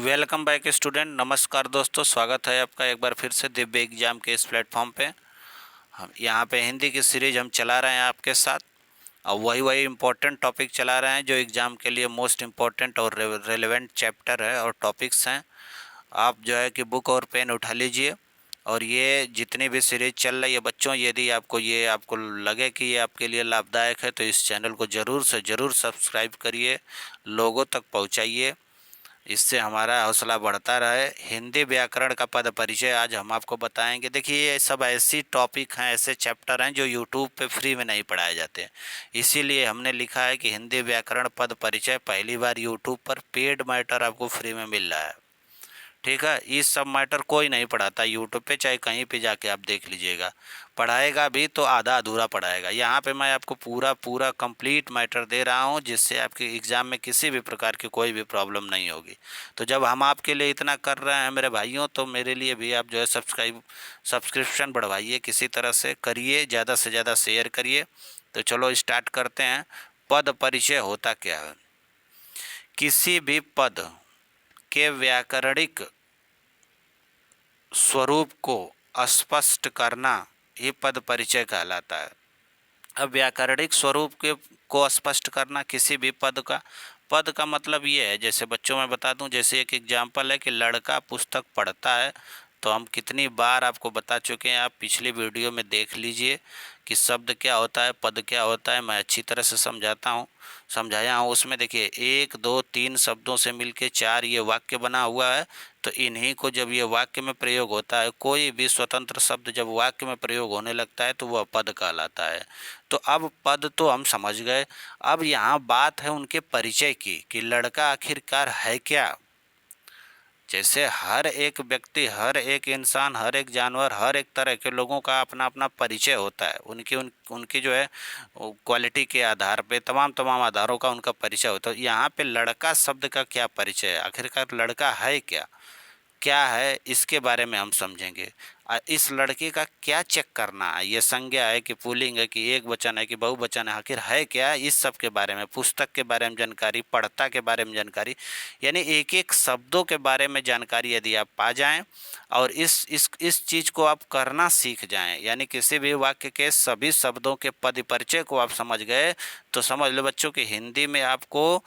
Welcome back student. नमस्कार दोस्तों, स्वागत है आपका एक बार फिर से दिव्य एग्जाम के इस प्लेटफॉर्म पे। हम यहाँ पे हिंदी की सीरीज हम चला रहे हैं आपके साथ, और वही इम्पोर्टेंट टॉपिक चला रहे हैं जो एग्ज़ाम के लिए मोस्ट इम्पोर्टेंट और रेलेवेंट चैप्टर है और टॉपिक्स हैं। आप जो है कि बुक और पेन उठा लीजिए, और ये जितनी भी सीरीज चल रही है बच्चों, यदि आपको लगे कि ये आपके लिए लाभदायक है तो इस चैनल को ज़रूर से ज़रूर सब्सक्राइब करिए, लोगों तक पहुँचाइए, इससे हमारा हौसला बढ़ता रहे। हिंदी व्याकरण का पद परिचय आज हम आपको बताएंगे। देखिए, ये सब ऐसी टॉपिक हैं, ऐसे चैप्टर हैं जो यूट्यूब पे फ्री में नहीं पढ़ाए जाते, इसीलिए हमने लिखा है कि हिंदी व्याकरण पद परिचय पहली बार यूट्यूब पर पेड मैटर आपको फ्री में मिल रहा है। ठीक है, ये सब मैटर कोई नहीं पढ़ाता यूट्यूब पे, चाहे कहीं पे जाके आप देख लीजिएगा। पढ़ाएगा भी तो आधा अधूरा पढ़ाएगा। यहाँ पे मैं आपको पूरा पूरा कंप्लीट मैटर दे रहा हूँ, जिससे आपके एग्ज़ाम में किसी भी प्रकार की कोई भी प्रॉब्लम नहीं होगी। तो जब हम आपके लिए इतना कर रहे हैं मेरे भाइयों, तो मेरे लिए भी आप जो है सब्सक्रिप्शन बढ़वाइए, किसी तरह से करिए, ज़्यादा से ज़्यादा शेयर करिए। तो चलो स्टार्ट करते हैं। पद परिचय होता क्या है? किसी भी पद के व्याकरणिक स्वरूप को स्पष्ट करना ये पद परिचय कहलाता है। अब व्याकरणिक स्वरूप को स्पष्ट करना किसी भी पद का मतलब ये है, जैसे बच्चों में बता दूं, जैसे एक एग्जाम्पल है कि लड़का पुस्तक पढ़ता है। तो हम कितनी बार आपको बता चुके हैं, आप पिछली वीडियो में देख लीजिए कि शब्द क्या होता है, पद क्या होता है। मैं अच्छी तरह से समझाया हूँ। उसमें देखिए, 1 2 3 शब्दों से मिलके 4 ये वाक्य बना हुआ है। तो इन्हीं को जब ये वाक्य में प्रयोग होता है, कोई भी स्वतंत्र शब्द जब वाक्य में प्रयोग होने लगता है तो वह पद कहलाता है। तो अब पद तो हम समझ गए। अब यहाँ बात है उनके परिचय की, कि लड़का आखिरकार है क्या। जैसे हर एक व्यक्ति, हर एक इंसान, हर एक जानवर, हर एक तरह के लोगों का अपना अपना परिचय होता है। उनकी जो है क्वालिटी के आधार पे, तमाम आधारों का उनका परिचय होता है। यहाँ पे लड़का शब्द का क्या परिचय है, आखिरकार लड़का है क्या है, इसके बारे में हम समझेंगे। इस लड़के का क्या चेक करना है, ये संज्ञा है कि पुल्लिंग है कि एक वचन है कि बहुवचन है, आखिर है क्या, इस सब के बारे में, पुस्तक के बारे में जानकारी, पढ़ता के बारे में जानकारी, यानी एक एक शब्दों के बारे में जानकारी यदि आप पा जाएं और इस चीज़ को आप करना सीख जाएं, यानी किसी भी वाक्य के सभी शब्दों के पद परिचय को आप समझ गए, तो समझ लो बच्चों कि हिंदी में आपको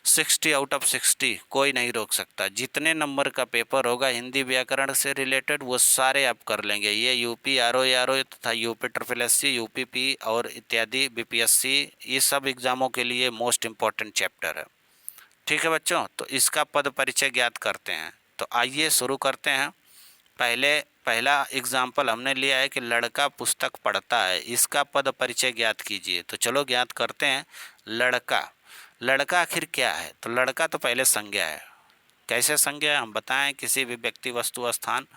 60 आउट ऑफ 60 कोई नहीं रोक सकता। जितने नंबर का पेपर होगा हिंदी व्याकरण से रिलेटेड, वो सारे आप कर लेंगे। ये यूपी आरओ तथा यूपी ट्रिपल एससी, यूपीपी और इत्यादि बीपीएससी, ये सब एग्ज़ामों के लिए मोस्ट इम्पॉर्टेंट चैप्टर है। ठीक है बच्चों, तो इसका पद परिचय ज्ञात करते हैं। तो आइए शुरू करते हैं। पहला एग्जाम्पल हमने लिया है कि लड़का पुस्तक पढ़ता है, इसका पद परिचय ज्ञात कीजिए। तो चलो ज्ञात करते हैं। लड़का आखिर क्या है? तो लड़का तो पहले संज्ञा है। कैसे संज्ञा है हम बताएं? किसी भी व्यक्ति, वस्तु, स्थान,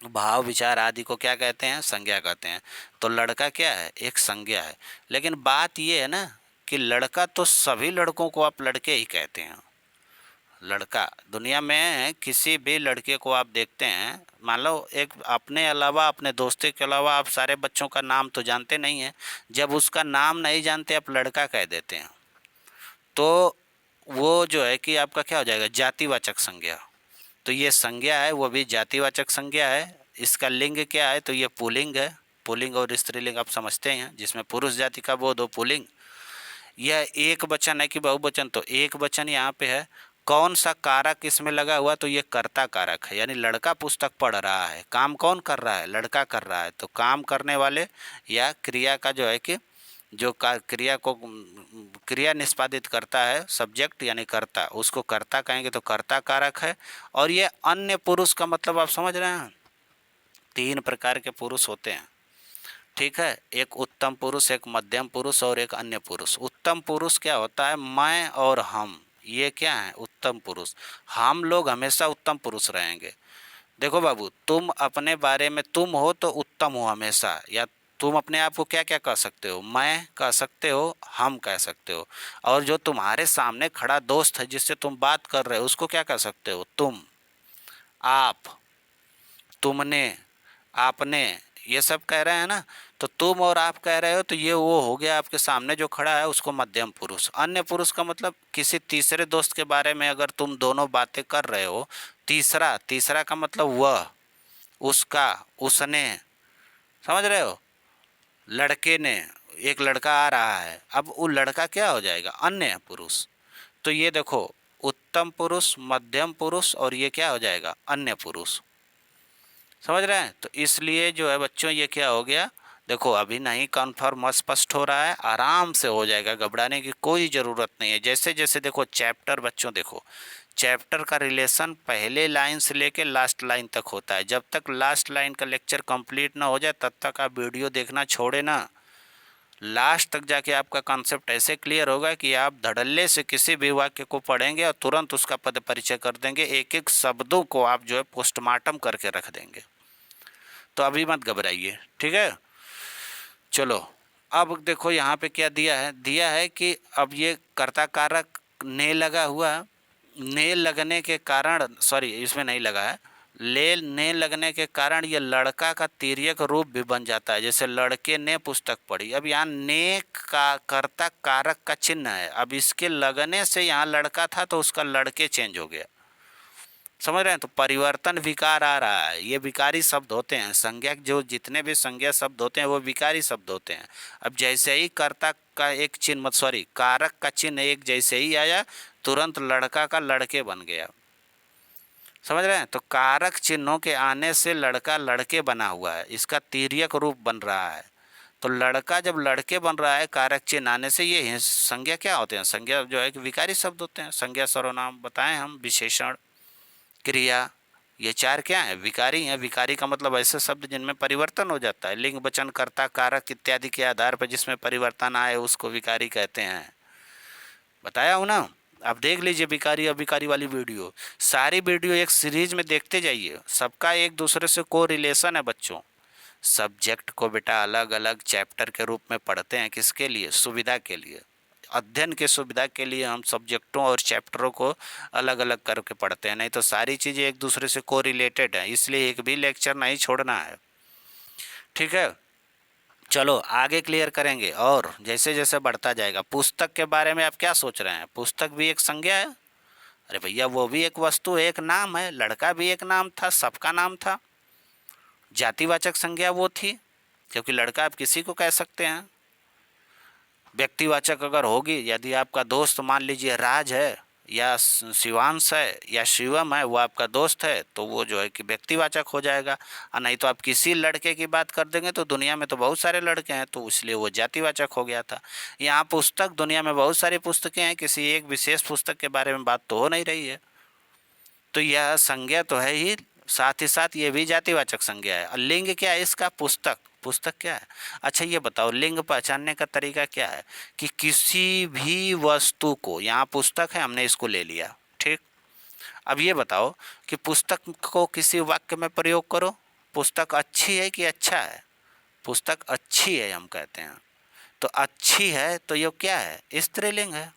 भाव, विचार आदि को क्या कहते हैं? संज्ञा कहते हैं। तो लड़का क्या है? एक संज्ञा है। लेकिन बात ये है ना कि लड़का तो सभी लड़कों को आप लड़के ही कहते हैं। लड़का, दुनिया में किसी भी लड़के को आप देखते हैं, मान लो एक अपने अलावा, अपने दोस्ती के अलावा आप सारे बच्चों का नाम तो जानते नहीं हैं। जब उसका नाम नहीं जानते आप लड़का कह देते हैं, तो वो जो है कि आपका क्या हो जाएगा? जातिवाचक संज्ञा। तो ये संज्ञा है, वो भी जातिवाचक संज्ञा है। इसका लिंग क्या है? तो ये पुल्लिंग है। पुल्लिंग और स्त्रीलिंग आप समझते हैं, जिसमें पुरुष जाति का बोध हो, पुल्लिंग। यह एक वचन है कि बहुवचन? तो एक वचन यहाँ पे है। कौन सा कारक इसमें लगा हुआ? तो ये कर्ता कारक है, यानी लड़का पुस्तक पढ़ रहा है। काम कौन कर रहा है? लड़का कर रहा है। तो काम करने वाले या क्रिया का जो है कि जो क्रिया निष्पादित करता है, सब्जेक्ट यानी कर्ता, उसको कर्ता कहेंगे, तो कर्ता कारक है। और ये अन्य पुरुष का मतलब आप समझ रहे हैं? 3 प्रकार के पुरुष होते हैं। ठीक है, एक उत्तम पुरुष, एक मध्यम पुरुष और एक अन्य पुरुष। उत्तम पुरुष क्या होता है? मैं और हम, ये क्या है? उत्तम पुरुष। हम लोग हमेशा उत्तम पुरुष रहेंगे। देखो बाबू, तुम अपने बारे में तुम हो तो उत्तम हो हमेशा, या तुम अपने आप को क्या क्या कह सकते हो? मैं कह सकते हो, हम कह सकते हो। और जो तुम्हारे सामने खड़ा दोस्त है, जिससे तुम बात कर रहे हो, उसको क्या कह सकते हो? तुम, आप, तुमने, आपने, ये सब कह रहे हैं ना। तो तुम और आप कह रहे हो तो ये वो हो गया, आपके सामने जो खड़ा है उसको मध्यम पुरुष। अन्य पुरुष का मतलब किसी तीसरे दोस्त के बारे में अगर तुम दोनों बातें कर रहे हो, तीसरा, तीसरा का मतलब वह, उसका, उसने, समझ रहे हो, लड़के ने, एक लड़का आ रहा है, अब वो लड़का क्या हो जाएगा, अन्य पुरुष। तो ये देखो, उत्तम पुरुष, मध्यम पुरुष और ये क्या हो जाएगा, अन्य पुरुष। समझ रहे हैं। तो इसलिए जो है बच्चों, ये क्या हो गया, देखो अभी नहीं कन्फर्म स्पष्ट हो रहा है, आराम से हो जाएगा, घबराने की कोई ज़रूरत नहीं है। जैसे जैसे देखो चैप्टर, बच्चों देखो, चैप्टर का रिलेशन पहले लाइन से लेके लास्ट लाइन तक होता है। जब तक लास्ट लाइन का लेक्चर कंप्लीट ना हो जाए तब तक आप वीडियो देखना छोड़े ना। लास्ट तक जाके आपका कॉन्सेप्ट ऐसे क्लियर होगा कि आप धड़ल्ले से किसी भी वाक्य को पढ़ेंगे और तुरंत उसका पद परिचय कर देंगे, एक एक शब्दों को आप जो है पोस्टमार्टम करके रख देंगे। तो अभी मत घबराइए, ठीक है। चलो अब देखो यहाँ पे क्या दिया है, दिया है कि अब ये कर्ता कारक ने लगा हुआ, ने लगने के कारण, सॉरी इसमें नहीं लगा है, ले ने लगने के कारण ये लड़का का तिर्यक रूप भी बन जाता है। जैसे लड़के ने पुस्तक पढ़ी, अब यहाँ ने का कर्ता कारक का चिन्ह है, अब इसके लगने से यहाँ लड़का था तो उसका लड़के चेंज हो गया। समझ रहे हैं। तो परिवर्तन विकार आ रहा है, ये विकारी शब्द होते हैं। संज्ञा, जो जितने भी संज्ञा शब्द होते हैं वो विकारी शब्द होते हैं। अब जैसे ही कर्ता का एक चिन्ह, सॉरी कारक का चिन्ह एक जैसे ही आया, तुरंत लड़का का लड़के बन गया। समझ रहे हैं। तो कारक चिन्हों के आने से लड़का लड़के बना हुआ है, इसका तिर्यक रूप बन रहा है। तो लड़का जब लड़के बन रहा है कारक चिन्ह आने से, ये संज्ञा क्या होते हैं, संज्ञा जो है कि विकारी शब्द होते हैं। संज्ञा सर्वनाम बताएं हम, विशेषण, क्रिया, ये चार क्या है, विकारी हैं। विकारी का मतलब ऐसे शब्द जिनमें परिवर्तन हो जाता है, लिंग वचन कर्ता कारक इत्यादि के आधार पर जिसमें परिवर्तन आए उसको विकारी कहते हैं। बताया हूँ ना। आप देख लीजिए विकारी अविकारी वाली वीडियो, सारी वीडियो एक सीरीज में देखते जाइए, सबका एक दूसरे से को रिलेशन है बच्चों। सब्जेक्ट को बेटा अलग अलग चैप्टर के रूप में पढ़ते हैं, किसके लिए, सुविधा के लिए, अध्ययन के सुविधा के लिए हम सब्जेक्टों और चैप्टरों को अलग अलग करके पढ़ते हैं, नहीं तो सारी चीज़ें एक दूसरे से को रिलेटेड हैं, इसलिए एक भी लेक्चर नहीं छोड़ना है, ठीक है। चलो आगे क्लियर करेंगे और जैसे जैसे बढ़ता जाएगा। पुस्तक के बारे में आप क्या सोच रहे हैं, पुस्तक भी एक संज्ञा है। अरे भैया वो भी एक वस्तु, एक नाम है, लड़का भी एक नाम था, सबका नाम था। जातिवाचक संज्ञा वो थी, क्योंकि लड़का आप किसी को कह सकते हैं। व्यक्तिवाचक अगर होगी, यदि आपका दोस्त मान लीजिए राज है या शिवांश है या शिवम है, वो आपका दोस्त है, तो वो जो है कि व्यक्तिवाचक हो जाएगा। और नहीं तो आप किसी लड़के की बात कर देंगे तो दुनिया में तो बहुत सारे लड़के हैं, तो इसलिए वो जातिवाचक हो गया था। यहाँ पुस्तक, दुनिया में बहुत सारी पुस्तकें हैं, किसी एक विशेष पुस्तक के बारे में बात तो हो नहीं रही है। तो यह संज्ञा तो है ही, साथ ही साथ ये भी जातिवाचक संज्ञा है। और लिंग क्या है इसका, पुस्तक। पुस्तक क्या है, अच्छा ये बताओ, लिंग पहचानने का तरीका क्या है कि किसी भी वस्तु को, यहाँ पुस्तक है हमने इसको ले लिया, ठीक। अब ये बताओ कि पुस्तक को किसी वाक्य में प्रयोग करो, पुस्तक अच्छी है कि अच्छा है, पुस्तक अच्छी है हम कहते हैं, तो अच्छी है तो ये क्या है, स्त्रीलिंग है।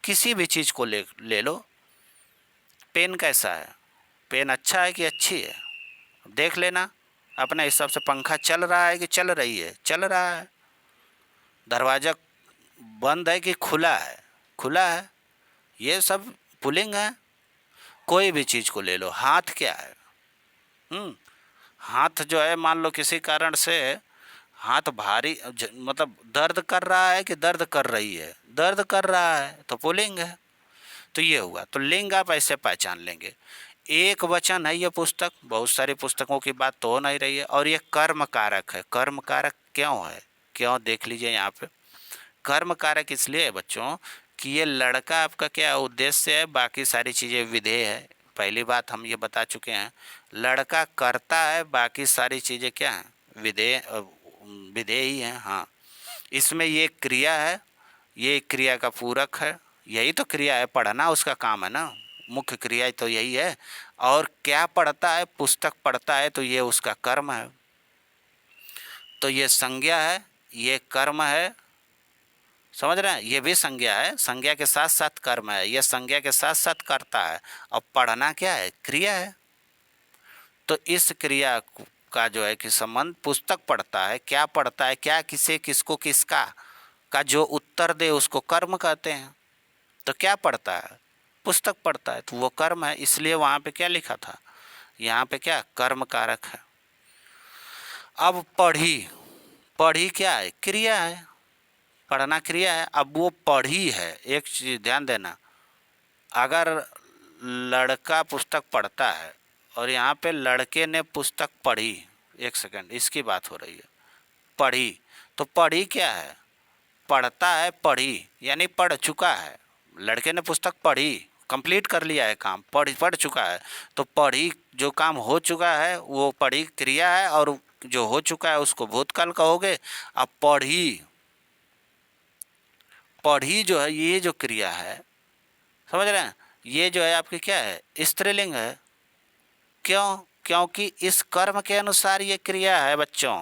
किसी भी चीज़ को ले लो, पेन कैसा है, पेन अच्छा है कि अच्छी है, देख लेना अपने हिसाब से। पंखा चल रहा है कि चल रही है, चल रहा है। दरवाज़ा बंद है कि खुला है, खुला है। ये सब पुल्लिंग है। कोई भी चीज़ को ले लो, हाथ क्या है, हाथ जो है मान लो किसी कारण से हाथ भारी, मतलब दर्द कर रहा है कि दर्द कर रही है, दर्द कर रहा है तो पुल्लिंग है। तो ये हुआ, तो लिंग आप ऐसे पहचान लेंगे। एक वचन है ये पुस्तक, बहुत सारी पुस्तकों की बात तो हो नहीं रही है। और ये कर्म कारक है। कर्म कारक क्यों है, क्यों, देख लीजिए यहाँ पे। कर्म कारक इसलिए है बच्चों कि ये लड़का आपका क्या उद्देश्य है, बाकी सारी चीज़ें विधेय है। पहली बात हम ये बता चुके हैं, लड़का करता है, बाकी सारी चीज़ें क्या हैं, विधेय, विधेय ही हैं। हाँ, इसमें ये क्रिया है, ये क्रिया का पूरक है, यही तो क्रिया है, पढ़ना उसका काम है ना, मुख्य क्रिया तो यही है। और क्या पढ़ता है, पुस्तक पढ़ता है, तो ये उसका कर्म है। तो ये संज्ञा है, ये कर्म है, समझ रहे हैं। ये भी संज्ञा है, संज्ञा के साथ साथ कर्म है, ये संज्ञा के साथ साथ करता है। और पढ़ना क्या है, क्रिया है। तो इस क्रिया का जो है कि संबंध पुस्तक पढ़ता है, क्या पढ़ता है, क्या किसे किसको किसका का जो उत्तर दे उसको कर्म कहते हैं। तो क्या पढ़ता है? पुस्तक पढ़ता है, तो वो कर्म है। इसलिए वहाँ पे क्या लिखा था, यहाँ पे क्या कर्म कारक है। अब पढ़ी, पढ़ी क्या है? क्रिया है, पढ़ना क्रिया है। अब वो पढ़ी है, एक चीज ध्यान देना, अगर लड़का पुस्तक पढ़ता है और यहाँ पे लड़के ने पुस्तक पढ़ी, एक सेकंड इसकी बात हो रही है, पढ़ी, तो पढ़ी क्या है? पढ़ता है, पढ़ी यानी पढ़ चुका है। लड़के ने पुस्तक पढ़ी, कंप्लीट कर लिया है काम, पढ़ चुका है। तो पढ़ी जो काम हो चुका है वो पढ़ी क्रिया है, और जो हो चुका है उसको भूतकाल कहोगे। अब पढ़ी, पढ़ी जो है ये जो क्रिया है, समझ रहे हैं, ये जो है आपकी क्या है? स्त्रीलिंग है। क्यों? क्योंकि इस कर्म के अनुसार ये क्रिया है बच्चों।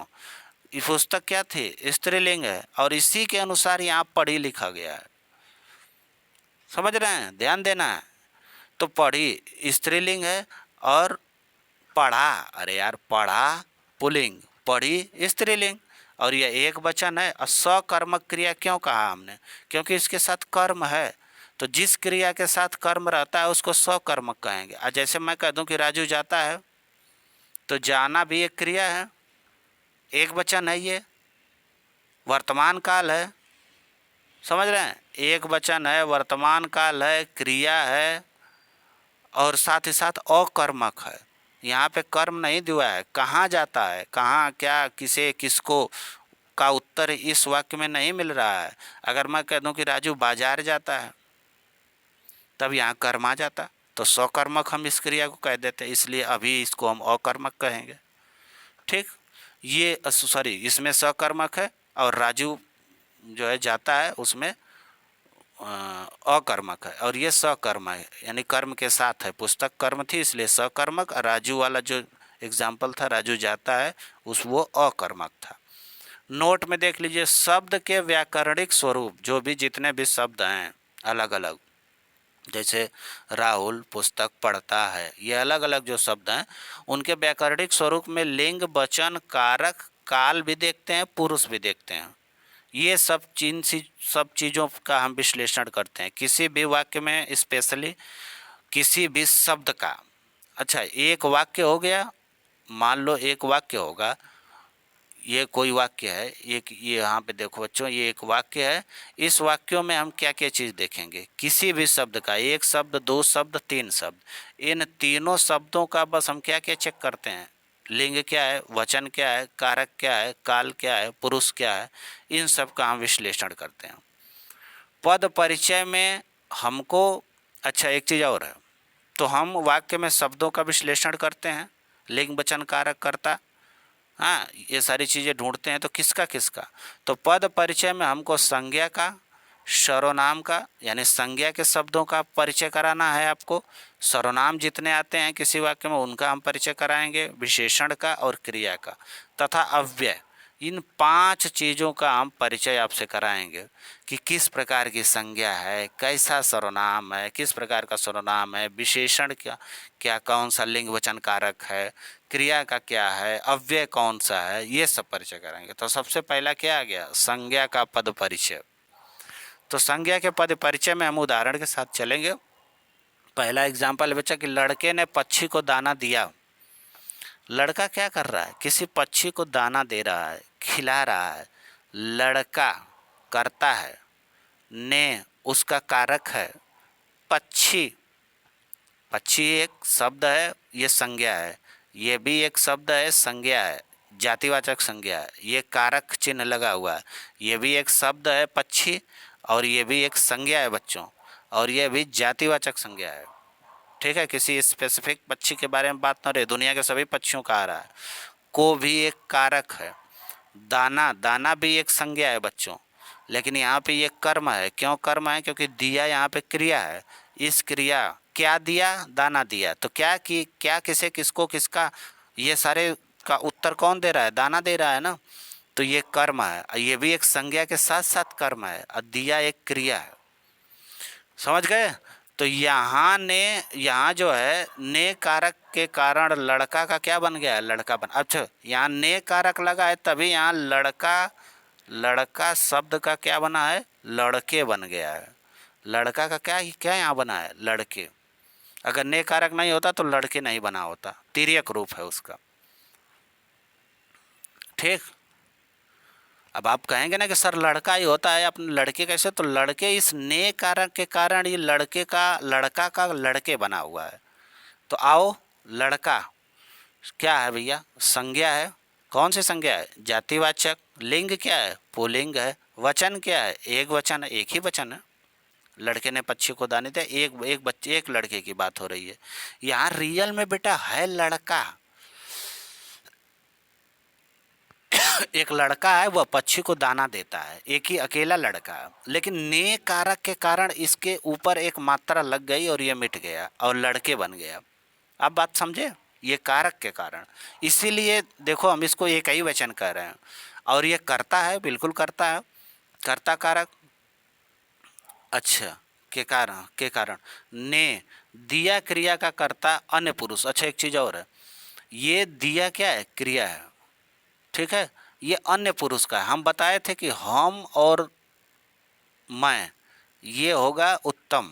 ये पुस्तक क्या थी? स्त्रीलिंग है, और इसी के अनुसार यहाँ पढ़ी लिखा गया है। समझ रहे हैं, ध्यान देना है। तो पढ़ी स्त्रीलिंग है, और पढ़ा, अरे यार पढ़ा पुल्लिंग, पढ़ी स्त्रीलिंग, और यह एक वचन है। और सकर्मक क्रिया क्यों कहा हमने? क्योंकि इसके साथ कर्म है। तो जिस क्रिया के साथ कर्म रहता है उसको सकर्मक कहेंगे। और जैसे मैं कह दूं कि राजू जाता है, तो जाना भी एक क्रिया है, एक वचन है, ये वर्तमान काल है। समझ रहे हैं, एक वचन है, वर्तमान काल है, क्रिया है, और साथ ही साथ अकर्मक है। यहाँ पे कर्म नहीं दिया है, कहाँ जाता है, कहाँ, क्या, किसे, किसको का उत्तर इस वाक्य में नहीं मिल रहा है। अगर मैं कह दूं कि राजू बाजार जाता है, तब यहाँ कर्म आ जाता, तो सकर्मक हम इस क्रिया को कह देते, इसलिए अभी इसको हम अकर्मक कहेंगे। ठीक, ये सॉरी, इसमें सकर्मक है, और राजू जो है जाता है उसमें अकर्मक है, और ये सकर्म है, यानी कर्म के साथ है। पुस्तक कर्म थी इसलिए सकर्मक, और राजू वाला जो एग्जाम्पल था राजू जाता है, उस वो अकर्मक था। नोट में देख लीजिए, शब्द के व्याकरणिक स्वरूप, जो भी जितने भी शब्द हैं अलग अलग, जैसे राहुल पुस्तक पढ़ता है, ये अलग अलग जो शब्द हैं उनके व्याकरणिक स्वरूप में लिंग, वचन, कारक, काल भी देखते हैं, पुरुष भी देखते हैं। ये सब चीज़ों का हम विश्लेषण करते हैं किसी भी वाक्य में, स्पेशली किसी भी शब्द का। अच्छा, एक वाक्य हो गया, मान लो एक वाक्य होगा, ये कोई वाक्य है, एक ये यहाँ पे देखो बच्चों, ये एक वाक्य है। इस वाक्यों में हम क्या क्या चीज़ देखेंगे? किसी भी शब्द का, एक शब्द, दो शब्द, तीन शब्द, इन तीनों शब्दों का बस हम क्या क्या चेक करते हैं? लिंग क्या है, वचन क्या है, कारक क्या है, काल क्या है, पुरुष क्या है, इन सब का हम विश्लेषण करते हैं। पद परिचय में हमको, अच्छा एक चीज़ और है, तो हम वाक्य में शब्दों का विश्लेषण करते हैं, लिंग, वचन, कारक, कर्ता, हाँ, ये सारी चीज़ें ढूंढते हैं। तो किसका किसका? तो पद परिचय में हमको संज्ञा का, सर्वनाम का, यानी संज्ञा के शब्दों का परिचय कराना है आपको। सर्वनाम जितने आते हैं किसी वाक्य में उनका हम परिचय कराएंगे, विशेषण का और क्रिया का, तथा अव्यय, इन 5 चीज़ों का हम परिचय आपसे कराएंगे कि किस प्रकार की संज्ञा है, कैसा सर्वनाम है, किस प्रकार का सर्वनाम है, विशेषण क्या क्या, कौन सा लिंग वचन कारक है, क्रिया का क्या है, अव्यय कौन सा है, ये सब परिचय कराएंगे। तो सबसे पहला क्या आ गया? संज्ञा का पद परिचय। तो संज्ञा के पद परिचय में हम उदाहरण के साथ चलेंगे। पहला एग्जाम्पल है बच्चा कि लड़के ने पक्षी को दाना दिया। लड़का क्या कर रहा है? किसी पक्षी को दाना दे रहा है, खिला रहा है। लड़का करता है, ने उसका कारक है, पक्षी, पक्षी एक शब्द है, ये संज्ञा है, ये भी एक शब्द है, संज्ञा है, जातिवाचक संज्ञा है, ये कारक चिन्ह लगा हुआ है, ये भी एक शब्द है पक्षी, और ये भी एक संज्ञा है बच्चों, और ये भी जातिवाचक संज्ञा है। ठीक है, किसी स्पेसिफिक पक्षी के बारे में बात न रहे, दुनिया के सभी पक्षियों का आ रहा है। को भी एक कारक है। दाना, दाना भी एक संज्ञा है बच्चों, लेकिन यहाँ पे ये कर्म है। क्यों कर्म है? क्योंकि दिया यहाँ पे क्रिया है। इस क्रिया, क्या दिया? दाना दिया। तो क्या कि क्या, किसे, किसको, किसका, ये सारे का उत्तर कौन दे रहा है? दाना दे रहा है ना। तो ये कर्म है, ये भी एक संज्ञा के साथ साथ कर्म है, और दिया एक क्रिया है। समझ गए? तो यहाँ जो है ने कारक के कारण लड़का का क्या बन गया है, लड़का बन। अच्छा, यहाँ ने कारक लगा है तभी यहाँ लड़का, लड़का शब्द का क्या बना है, लड़के बन गया है। लड़का का क्या क्या यहाँ बना है, लड़के। अगर ने कारक नहीं होता तो लड़के नहीं बना होता, तिर्यक रूप है उसका। ठीक। अब आप कहेंगे ना कि सर लड़का ही होता है, अपने लड़के कैसे, तो लड़के इस ने कारक के कारण ये लड़के का, लड़का का लड़के बना हुआ है। तो आओ, लड़का क्या है भैया, संज्ञा है। कौन सी संज्ञा है, जातिवाचक। लिंग क्या है, पुल्लिंग है। वचन क्या है, एक वचन है, एक ही वचन है। लड़के ने पक्षी को दाने दिया, एक बच्चे, एक लड़के की बात हो रही है। यहाँ रियल में बेटा है लड़का, एक लड़का है, वह पक्षी को दाना देता है, एक ही अकेला लड़का है। लेकिन ने कारक के कारण इसके ऊपर एक मात्रा लग गई और ये मिट गया और लड़के बन गया। आप बात समझे, ये कारक के कारण। इसीलिए देखो हम इसको एक ही वचन कह रहे हैं। और ये करता है, बिल्कुल करता है, कर्ता कारक। अच्छा, के कारण ने दिया क्रिया का कर्ता अन्य पुरुष। अच्छा, एक चीज और है, ये दिया क्या है, क्रिया है। ठीक है, ये अन्य पुरुष का है। हम बताए थे कि हम और मैं ये होगा उत्तम,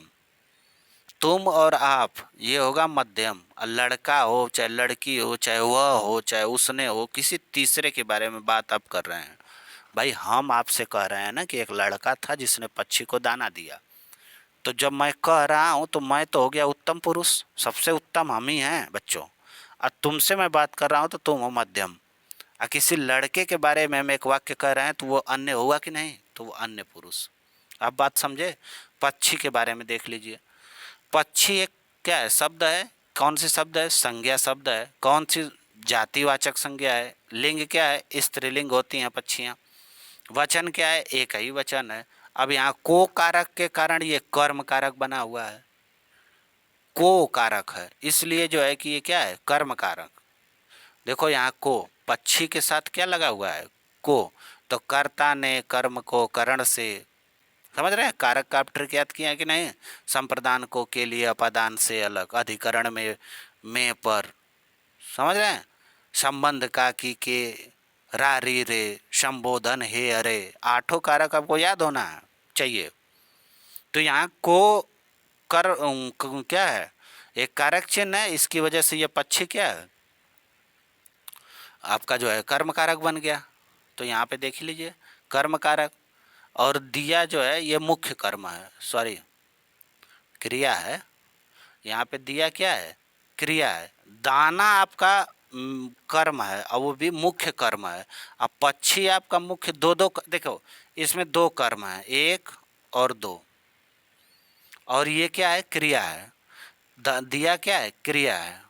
तुम और आप ये होगा मध्यम, और लड़का हो चाहे लड़की हो, चाहे वह हो चाहे उसने हो, किसी तीसरे के बारे में बात आप कर रहे हैं। भाई हम आपसे कह रहे हैं ना कि एक लड़का था जिसने पक्षी को दाना दिया। तो जब मैं कह रहा हूँ तो मैं तो हो गया उत्तम पुरुष, सबसे उत्तम हम ही हैं बच्चों। और तुमसे मैं बात कर रहा हूँ तो तुम हो मध्यम। और किसी लड़के के बारे में हम एक वाक्य कह रहे हैं तो वो अन्य हुआ कि नहीं, तो वो अन्य पुरुष। आप बात समझे। पक्षी के बारे में देख लीजिए, पक्षी एक क्या है, शब्द है। कौन सी शब्द है, संज्ञा शब्द है। कौन सी, जातिवाचक संज्ञा है। लिंग क्या है, स्त्रीलिंग होती हैं पक्षियाँ। वचन क्या है, एक ही वचन है। अब यहाँ को कारक के कारण ये कर्म कारक बना हुआ है, को कारक है, इसलिए जो है कि ये क्या है, कर्म कारक। देखो यहाँ को पक्षी के साथ क्या लगा हुआ है, को। तो कर्ता ने कर्म को करण से, समझ रहे हैं, कारक का आप ट्रिक याद किया कि नहीं। संप्रदान को के लिए अपादान से अलग, अधिकरण में पर, समझ रहे हैं। संबंध का की के, रा री रे, संबोधन हे अरे, आठों कारक आपको याद होना चाहिए। तो यहाँ को क्या है, एक कारक चिन्ह है, इसकी वजह से ये पक्षी क्या है, आपका जो है कर्म कारक बन गया। तो यहाँ पे देख लीजिए, कर्म कारक। और दिया जो है ये मुख्य कर्म है, सॉरी क्रिया है। यहाँ पे दिया क्या है, क्रिया है। दाना आपका कर्म है और वो भी मुख्य कर्म है। अब पक्षी आपका मुख्य, दो देखो इसमें दो कर्म है, एक और दो, और ये क्या है, क्रिया है। दिया क्या है, क्रिया है,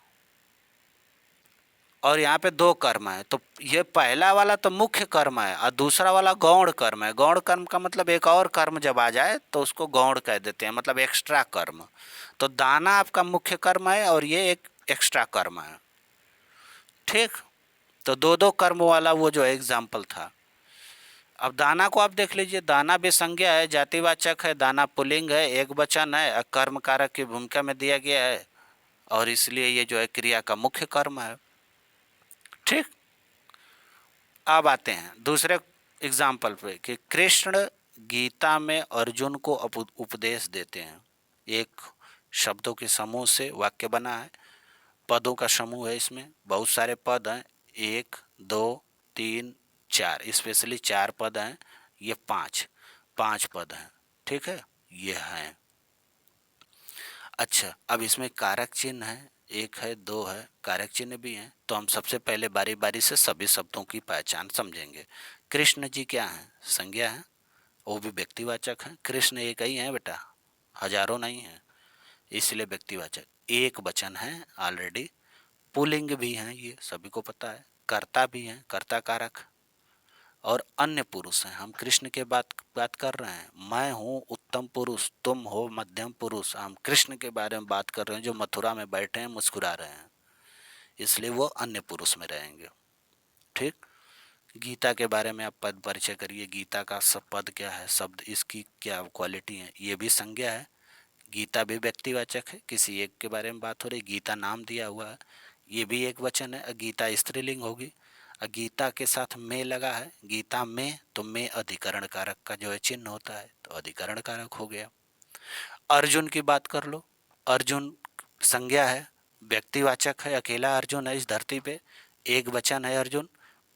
और यहाँ पे दो कर्म है। तो ये पहला वाला तो मुख्य कर्म है और दूसरा वाला गौण कर्म है। गौण कर्म का मतलब एक और कर्म जब आ जाए तो उसको गौण कह देते हैं, मतलब एक्स्ट्रा कर्म। तो दाना आपका मुख्य कर्म है और ये एक एक्स्ट्रा कर्म है। ठीक। तो दो दो कर्म वाला वो जो एग्जाम्पल था। अब दाना को आप देख लीजिए, दाना भी संज्ञा है, जातिवाचक है, दाना पुल्लिंग है, एक वचन है, कर्म कारक की भूमिका में दिया गया है, और इसलिए ये जो है क्रिया का मुख्य कर्म है। ठीक। अब आते हैं दूसरे एग्जाम्पल पे कि कृष्ण गीता में अर्जुन को उपदेश देते हैं। एक शब्दों के समूह से वाक्य बना है, पदों का समूह है, इसमें बहुत सारे पद हैं, एक दो तीन चार, स्पेशली चार पद हैं, ये पांच पांच पद हैं। ठीक है, ये हैं। अच्छा, अब इसमें कारक चिन्ह है, एक है, दो है, कारक चिन्ह भी हैं। तो हम सबसे पहले बारी बारी से सभी शब्दों की पहचान समझेंगे। कृष्ण जी क्या हैं, संज्ञा है, वो भी व्यक्तिवाचक हैं। कृष्ण एक ही है बेटा, हजारों नहीं है, इसलिए व्यक्तिवाचक। एक वचन है ऑलरेडी, पुल्लिंग भी हैं, ये सभी को पता है। कर्ता भी हैं, कर्ता कारक। और अन्य पुरुष हैं, हम कृष्ण के बात कर रहे हैं। मैं हूँ उत्तम पुरुष, तुम हो मध्यम पुरुष, हम कृष्ण के बारे में बात कर रहे हैं जो मथुरा में बैठे हैं, मुस्कुरा रहे हैं, इसलिए वो अन्य पुरुष में रहेंगे। ठीक। गीता के बारे में आप पद परिचय करिए, गीता का सब पद क्या है, शब्द इसकी क्या क्वालिटी है, ये भी संज्ञा है। गीता भी व्यक्तिवाचक है, किसी एक के बारे में बात हो रही, गीता नाम दिया हुआ है, ये भी एक वचन है। गीता स्त्रीलिंग होगी। गीता के साथ में लगा है, गीता में, तो में अधिकरण कारक का जो है चिन्ह होता है, तो अधिकरण कारक हो गया। अर्जुन की बात कर लो, अर्जुन संज्ञा है, व्यक्तिवाचक है, अकेला अर्जुन है इस धरती पे, एक वचन है अर्जुन,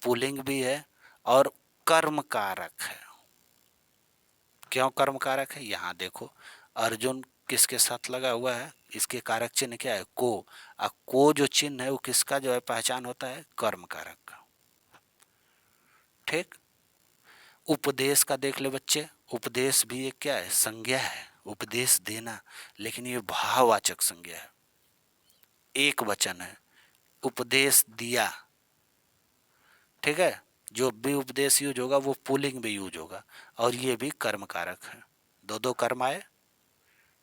पुल्लिंग भी है और कर्म कारक है। क्यों कर्म कारक है? यहाँ देखो, अर्जुन किसके साथ लगा हुआ है, इसके कारक चिन्ह क्या है? को। को जो चिन्ह है वो किसका जो है पहचान होता है? कर्म कारक का। ठीक। उपदेश का देख ले बच्चे, उपदेश भी एक क्या है? संज्ञा है, उपदेश देना, लेकिन ये भाववाचक संज्ञा है, एक वचन है, उपदेश दिया। ठीक है, जो भी उपदेश यूज होगा वो पुल्लिंग भी यूज होगा, और ये भी कर्म कारक है, दो दो कर्म आए।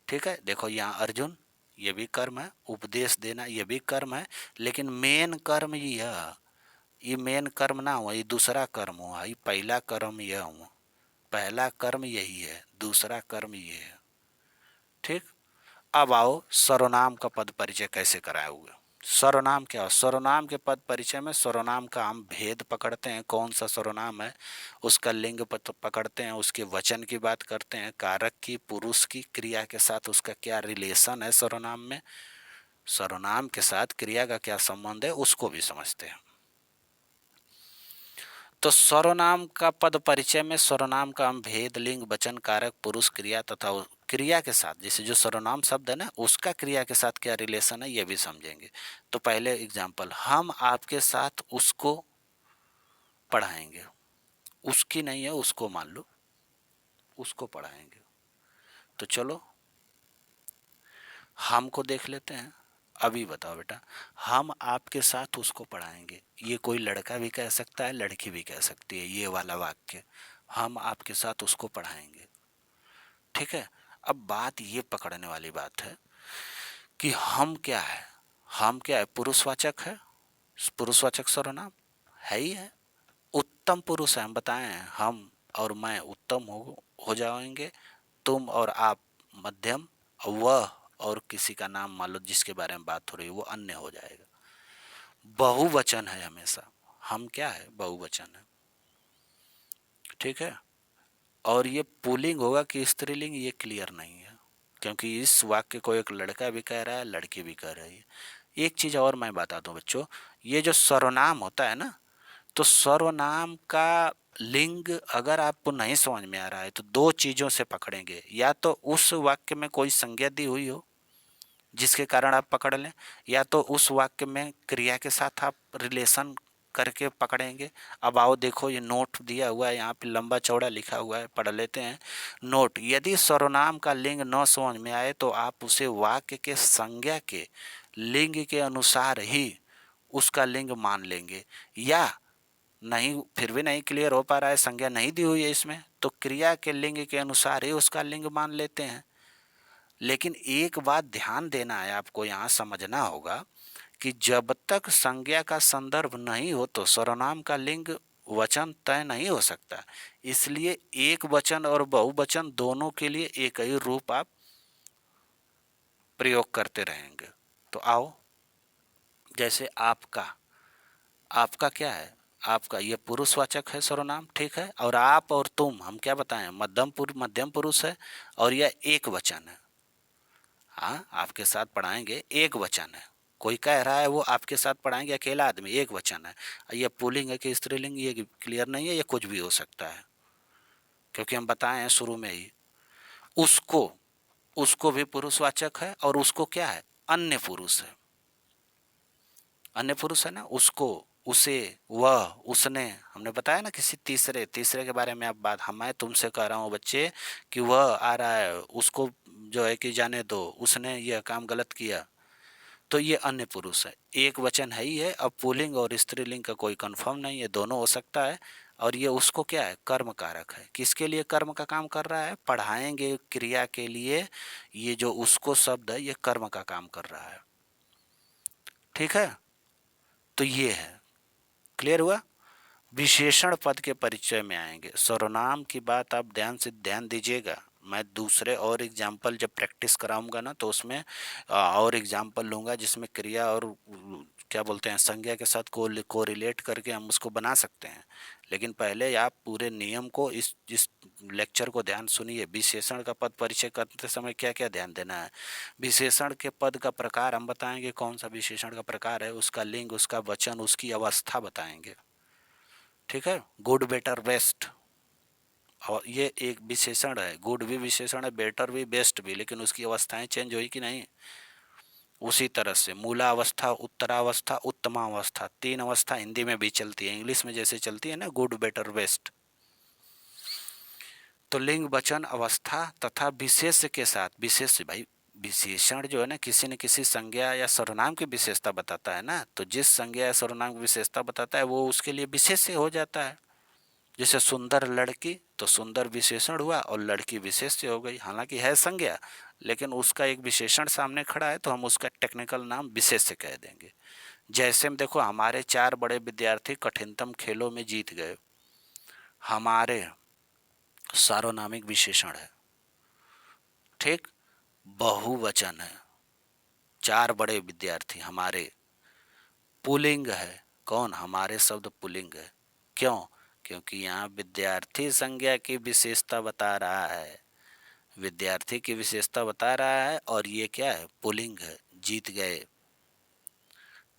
ठीक है, देखो यहाँ अर्जुन, ये भी कर्म है, उपदेश देना ये भी कर्म है, लेकिन मेन कर्म ये मेन कर्म ना हुआ, ये दूसरा कर्म हुआ, ये पहला कर्म यह हुआ, पहला कर्म यही है, दूसरा कर्म ये है। ठीक। अब आओ सर्वनाम का पद परिचय कैसे कराए हुए। सर्वनाम क्या हो? सर्वनाम के पद परिचय में सर्वनाम का हम भेद पकड़ते हैं, कौन सा सर्वनाम है, उसका लिंग पकड़ते हैं, उसके वचन की बात करते हैं, कारक की, पुरुष की, क्रिया के साथ उसका क्या रिलेशन है सर्वनाम में, सर्वनाम के साथ क्रिया का क्या संबंध है उसको भी समझते हैं। तो सर्वनाम का पद परिचय में सर्वनाम का हम भेद, लिंग, वचन, कारक, पुरुष, क्रिया तथा क्रिया के साथ, जैसे जो सर्वनाम शब्द है ना उसका क्रिया के साथ क्या रिलेशन है ये भी समझेंगे। तो पहले एग्जाम्पल, हम आपके साथ उसको पढ़ाएंगे, उसकी नहीं है, उसको मान लो, उसको पढ़ाएंगे। तो चलो हमको देख लेते हैं। अभी बताओ बेटा, हम आपके साथ उसको पढ़ाएंगे, ये कोई लड़का भी कह सकता है, लड़की भी कह सकती है, ये वाला वाक्य, हम आपके साथ उसको पढ़ाएंगे। ठीक है, अब बात ये पकड़ने वाली बात है कि हम क्या है, हम क्या है? पुरुषवाचक है, पुरुषवाचक सर्वनाम है ही है, उत्तम पुरुष है, हम बताएं, हम और मैं उत्तम हो जाएंगे, तुम और आप मध्यम, वह और किसी का नाम मान लो जिसके बारे में बात हो रही है वो अन्य हो जाएगा। बहुवचन है हमेशा, हम क्या है? बहुवचन है। ठीक है, और ये पुल्लिंग होगा कि स्त्रीलिंग ये क्लियर नहीं है, क्योंकि इस वाक्य को एक लड़का भी कह रहा है, लड़की भी कह रही है। एक चीज और मैं बता दूं बच्चों, ये जो सर्वनाम होता है ना, तो सर्वनाम का लिंग अगर आपको नहीं समझ में आ रहा है तो दो चीजों से पकड़ेंगे, या तो उस वाक्य में कोई संज्ञा दी हुई हो जिसके कारण आप पकड़ लें, या तो उस वाक्य में क्रिया के साथ आप रिलेशन करके पकड़ेंगे। अब आओ देखो, ये नोट दिया हुआ है, यहाँ पे लंबा चौड़ा लिखा हुआ है, पढ़ लेते हैं। नोट, यदि सर्वनाम का लिंग न समझ में आए तो आप उसे वाक्य के संज्ञा के लिंग के अनुसार ही उसका लिंग मान लेंगे, या नहीं फिर भी नहीं क्लियर हो पा रहा है, संज्ञा नहीं दी हुई है इसमें, तो क्रिया के लिंग के अनुसार ही उसका लिंग मान लेते हैं। लेकिन एक बात ध्यान देना है, आपको यहाँ समझना होगा कि जब तक संज्ञा का संदर्भ नहीं हो तो सर्वनाम का लिंग वचन तय नहीं हो सकता, इसलिए एक वचन और बहुवचन दोनों के लिए एक ही रूप आप प्रयोग करते रहेंगे। तो आओ, जैसे आपका, आपका क्या है? आपका ये पुरुषवाचक है सर्वनाम, ठीक है, और आप और तुम हम क्या बताएं? मध्यम पुरुष है, और यह एक वचन है। हाँ, आपके साथ पढ़ाएंगे, एक वचन है, कोई कह रहा है वो आपके साथ पढ़ाएंगे, अकेला आदमी, एक वचन है। ये पुल्लिंग है कि स्त्रीलिंग ये क्लियर नहीं है, ये कुछ भी हो सकता है, क्योंकि हम बताए हैं शुरू में ही। उसको, उसको भी पुरुषवाचक है, और उसको क्या है? अन्य पुरुष है, अन्य पुरुष है ना, उसको, उसे, वह, उसने, हमने बताया ना किसी तीसरे, तीसरे के बारे में आप बात, हम मैं तुमसे कह रहा हूँ बच्चे कि वह आ रहा है, उसको जो है कि जाने दो, उसने यह काम गलत किया, तो ये अन्य पुरुष है, एक वचन है ही है। अब पुल्लिंग और स्त्रीलिंग का कोई कंफर्म नहीं है, दोनों हो सकता है। और ये उसको क्या है? कर्म कारक है, किसके लिए कर्म का काम कर रहा है? पढ़ाएंगे क्रिया के लिए, ये जो उसको शब्द है ये कर्म का काम कर रहा है। ठीक है, तो ये है, क्लियर हुआ। विशेषण पद के परिचय में आएंगे, सर्वनाम की बात आप ध्यान से ध्यान दीजिएगा, मैं दूसरे और एग्जाम्पल जब प्रैक्टिस कराऊंगा ना तो उसमें और एग्जाम्पल लूँगा जिसमें क्रिया और क्या बोलते हैं संज्ञा के साथ को रिलेट करके हम उसको बना सकते हैं। लेकिन पहले आप पूरे नियम को इस लेक्चर को ध्यान सुनिए। विशेषण का पद परिचय करते समय क्या क्या ध्यान देना है। विशेषण के पद का प्रकार हम बताएंगे, कौन सा विशेषण का प्रकार है, उसका लिंग, उसका वचन, उसकी अवस्था बताएंगे। ठीक है, गुड बेटर बेस्ट, और ये एक विशेषण है। गुड भी विशेषण है, बेटर भी, बेस्ट भी, लेकिन उसकी अवस्थाएं चेंज हुई कि नहीं। उसी तरह से मूलावस्था, उत्तरावस्था, उत्तमावस्था, तीन अवस्था हिंदी में भी चलती है, इंग्लिश में जैसे चलती है ना गुड बेटर बेस्ट। तो लिंग वचन अवस्था तथा विशेष के साथ, विशेष भाई विशेषण जो है ना किसी न किसी संज्ञा या सर्वनाम की विशेषता बताता है ना, तो जिस संज्ञा या सर्वनाम की विशेषता बताता है वो उसके लिए विशेष हो जाता है। जैसे सुंदर लड़की, तो सुंदर विशेषण हुआ और लड़की विशेष हो गई, हालांकि है संज्ञा लेकिन उसका एक विशेषण सामने खड़ा है तो हम उसका टेक्निकल नाम विशेष कह देंगे। जैसे में देखो हमारे 4 बड़े विद्यार्थी कठिनतम खेलों में जीत गए, हमारे सार्वनामिक विशेषण है। ठीक, बहुवचन है, 4 बड़े विद्यार्थी हमारे। पुल्लिंग है, कौन, हमारे शब्द पुल्लिंग है। क्यों, क्योंकि यहाँ विद्यार्थी संज्ञा की विशेषता बता रहा है, विद्यार्थी की विशेषता बता रहा है, और ये क्या है, पुल्लिंग है, जीत गए।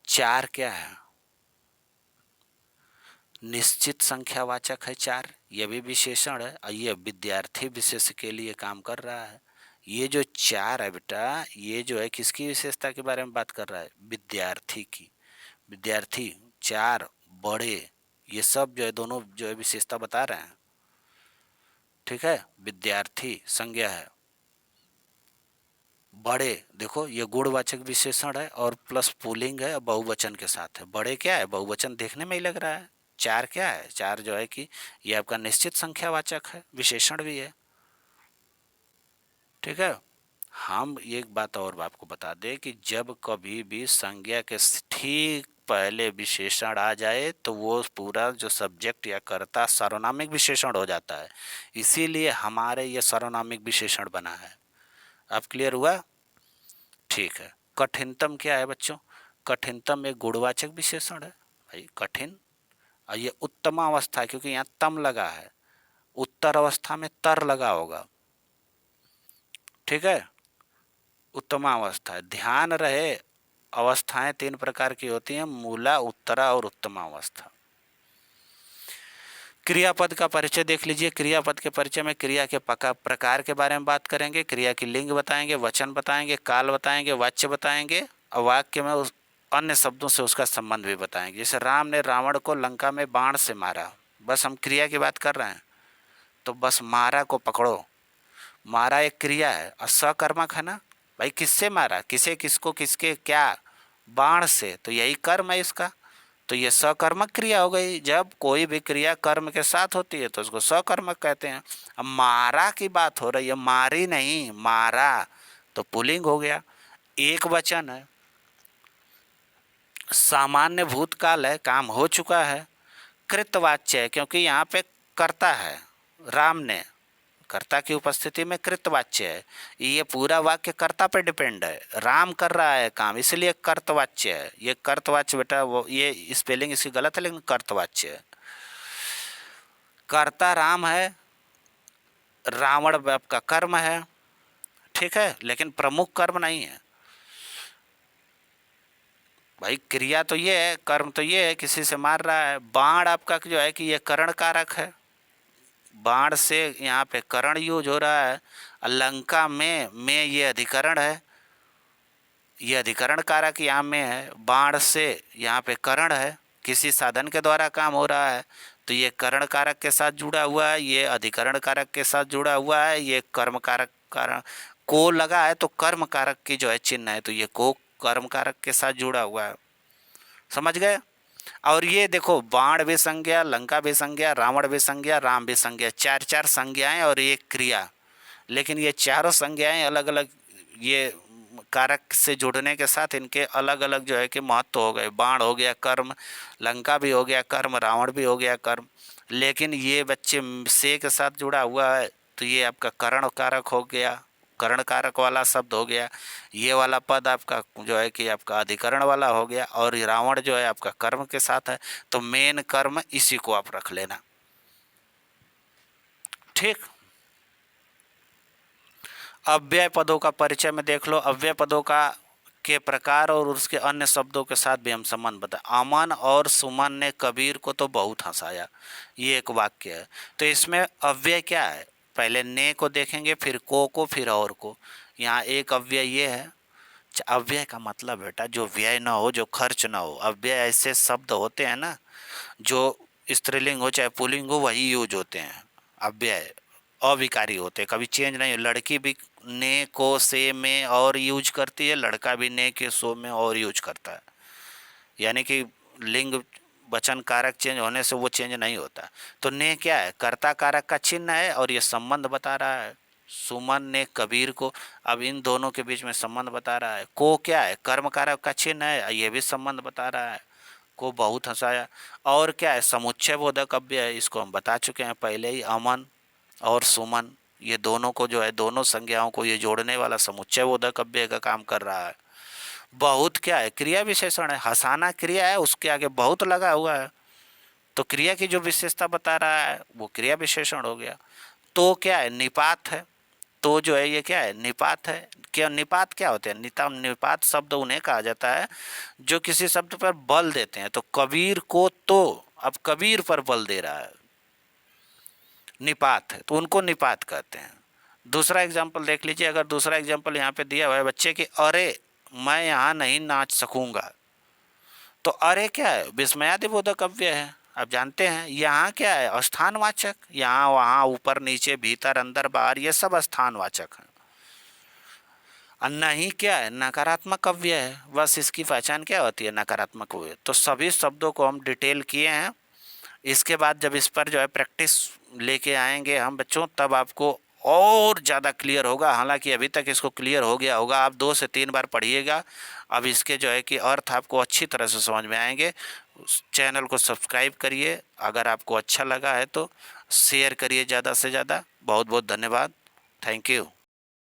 4 क्या है, निश्चित संख्यावाचक है 4, ये भी विशेषण है और ये विद्यार्थी विशेष के लिए काम कर रहा है। ये जो 4 है बेटा, ये जो है किसकी विशेषता के बारे में बात कर रहा है, विद्यार्थी की। विद्यार्थी, 4 बड़े, ये सब जो है दोनों जो है विशेषता बता रहे हैं। ठीक है, विद्यार्थी संज्ञा है, बड़े देखो ये गुणवाचक विशेषण है और प्लस पुल्लिंग है, बहुवचन के साथ है। बड़े क्या है, बहुवचन देखने में ही लग रहा है। 4 क्या है, 4 जो है कि ये आपका निश्चित संख्यावाचक है, विशेषण भी है। ठीक है, हम एक बात और आपको बता दें कि जब कभी भी संज्ञा के ठीक पहले विशेषण आ जाए तो वो पूरा जो सब्जेक्ट या कर्ता सर्वनामिक विशेषण हो जाता है, इसीलिए हमारे ये सर्वनामिक विशेषण बना है। अब क्लियर हुआ। ठीक है, कठिनतम क्या है बच्चों, कठिनतम एक गुणवाचक विशेषण है भाई, कठिन। और ये उत्तम अवस्था है क्योंकि यहाँ तम लगा है, उत्तर अवस्था में तर लगा होगा। ठीक है, उत्तम अवस्था है, ध्यान रहे अवस्थाएं 3 प्रकार की होती हैं, मूला, उत्तरा और उत्तम अवस्था। क्रियापद का परिचय देख लीजिए। क्रियापद के परिचय में क्रिया के प्रकार के बारे में बात करेंगे, क्रिया की लिंग बताएंगे, वचन बताएंगे, काल बताएंगे, वाच्य बताएंगे और वाक्य में उस अन्य शब्दों से उसका संबंध भी बताएंगे। जैसे राम ने रावण को लंका में बाण से मारा, बस हम क्रिया की बात कर रहे हैं तो बस मारा को पकड़ो। मारा एक क्रिया है और सकर्मक है ना भाई, किससे मारा, किसे, किसको, किसके, क्या, बाण से, तो यही कर्म है इसका। तो ये सकर्मक क्रिया हो गई। जब कोई भी क्रिया कर्म के साथ होती है तो उसको सकर्मक कहते हैं। अब मारा की बात हो रही है, मारी नहीं, मारा, तो पुल्लिंग हो गया। एक वचन है, सामान्य भूतकाल है, काम हो चुका है। कृतवाच्य है क्योंकि यहाँ पे कर्ता है, राम ने, कर्ता की उपस्थिति में कृतवाच्य है। ये पूरा वाक्य कर्ता पे डिपेंड है, राम कर रहा है काम, इसलिए कर्तवाच्य है। ये कर्तवाच्य बेटा, वो ये स्पेलिंग इसकी गलत है लेकिन कर्तवाच्य है। कर्ता राम है, रावण आपका कर्म है। ठीक है, लेकिन प्रमुख कर्म नहीं है भाई। क्रिया तो ये है, कर्म तो ये है, किसी से मार रहा है। बाण आपका जो है कि ये करण कारक है, बाण से यहाँ पे करण यूज हो रहा है। लंका में ये अधिकरण है, ये अधिकरण कारक यहाँ में है। बाण से यहाँ पे करण है, किसी साधन के द्वारा काम हो रहा है तो ये करण कारक के साथ जुड़ा हुआ है, ये अधिकरण कारक के साथ जुड़ा हुआ है, ये कर्म कारक कारण को लगा है तो कर्म कारक की जो है चिन्ह है, तो ये को कर्म कारक के साथ जुड़ा हुआ है। समझ गए। और ये देखो बाण भी संज्ञा, लंका भी संज्ञा, रावण भी संज्ञा, राम भी संज्ञा, 4 संज्ञाएं और एक क्रिया। लेकिन ये चारों संज्ञाएं अलग अलग ये कारक से जुड़ने के साथ इनके अलग अलग जो है कि महत्व हो गए। बाण हो गया कर्म, लंका भी हो गया कर्म, रावण भी हो गया कर्म, लेकिन ये बच्चे से के साथ जुड़ा हुआ है तो ये आपका करण कारक हो गया, करण कारक वाला शब्द हो गया। ये वाला पद आपका जो है कि आपका अधिकरण वाला हो गया, और रावण जो है आपका कर्म के साथ है, तो मेन कर्म इसी को आप रख लेना। ठीक। अव्यय पदों का परिचय में देख लो। अव्यय पदों का के प्रकार और उसके अन्य शब्दों के साथ भी हम संबंध बताए। अमन और सुमन ने कबीर को तो बहुत हंसाया, ये एक वाक्य है। तो इसमें अव्यय क्या है, पहले ने को देखेंगे, फिर को, फिर और को। यहाँ एक अव्यय ये है। अव्यय का मतलब बेटा जो व्यय ना हो, जो खर्च ना हो। अव्यय ऐसे शब्द होते हैं ना, जो स्त्रीलिंग हो चाहे पुल्लिंग हो वही यूज होते हैं। अव्यय अविकारी होते हैं, कभी चेंज नहीं। लड़की भी ने को से में और यूज करती है, लड़का भी ने के सो में और यूज करता है। यानी कि लिंग वचन कारक चेंज होने से वो चेंज नहीं होता। तो ने क्या है, कर्ता कारक का चिन्ह है, और ये संबंध बता रहा है। सुमन ने कबीर को, अब इन दोनों के बीच में संबंध बता रहा है। को क्या है, कर्म कारक का चिन्ह है, ये भी संबंध बता रहा है। को बहुत हंसाया। और क्या है, समुच्चय बोधक अव्यय है, इसको हम बता चुके हैं पहले ही। अमन और सुमन, ये दोनों को जो है, दोनों संज्ञाओं को ये जोड़ने वाला समुच्चय बोधक अव्यय का काम कर रहा है। बहुत क्या है, क्रिया विशेषण है। हंसाना क्रिया है, उसके आगे बहुत लगा हुआ है, तो क्रिया की जो विशेषता बता रहा है वो क्रिया विशेषण हो गया। तो क्या है, निपात है। तो जो है ये क्या है, निपात है। क्या निपात क्या होते हैं, निपात शब्द उन्हें कहा जाता है जो किसी शब्द पर बल देते हैं। तो कबीर को तो अब कबीर पर बल दे रहा है, निपात है, तो उनको निपात कहते हैं। दूसरा एग्जाम्पल देख लीजिए। अगर दूसरा एग्जाम्पल यहाँ पे दिया हुआ है बच्चे की, अरे मैं यहाँ नहीं नाच सकूंगा, तो अरे क्या है, विस्मयादिबोधक अव्यय है। अब जानते हैं यहाँ क्या है, स्थानवाचक। यहाँ वहाँ ऊपर नीचे भीतर अंदर बाहर ये सब स्थानवाचक है। नहीं क्या है, नकारात्मक अव्यय है। बस इसकी पहचान क्या होती है, नकारात्मक अव्यय। तो सभी शब्दों को हम डिटेल किए हैं। इसके बाद जब इस पर जो है प्रैक्टिस लेके आएंगे हम बच्चों, तब आपको और ज़्यादा क्लियर होगा। हालांकि अभी तक इसको क्लियर हो गया होगा, आप 2 से 3 बार पढ़िएगा। अब इसके जो है कि अर्थ आपको अच्छी तरह से समझ में आएंगे। चैनल को सब्सक्राइब करिए, अगर आपको अच्छा लगा है तो शेयर करिए ज़्यादा से ज़्यादा। बहुत बहुत धन्यवाद, थैंक यू।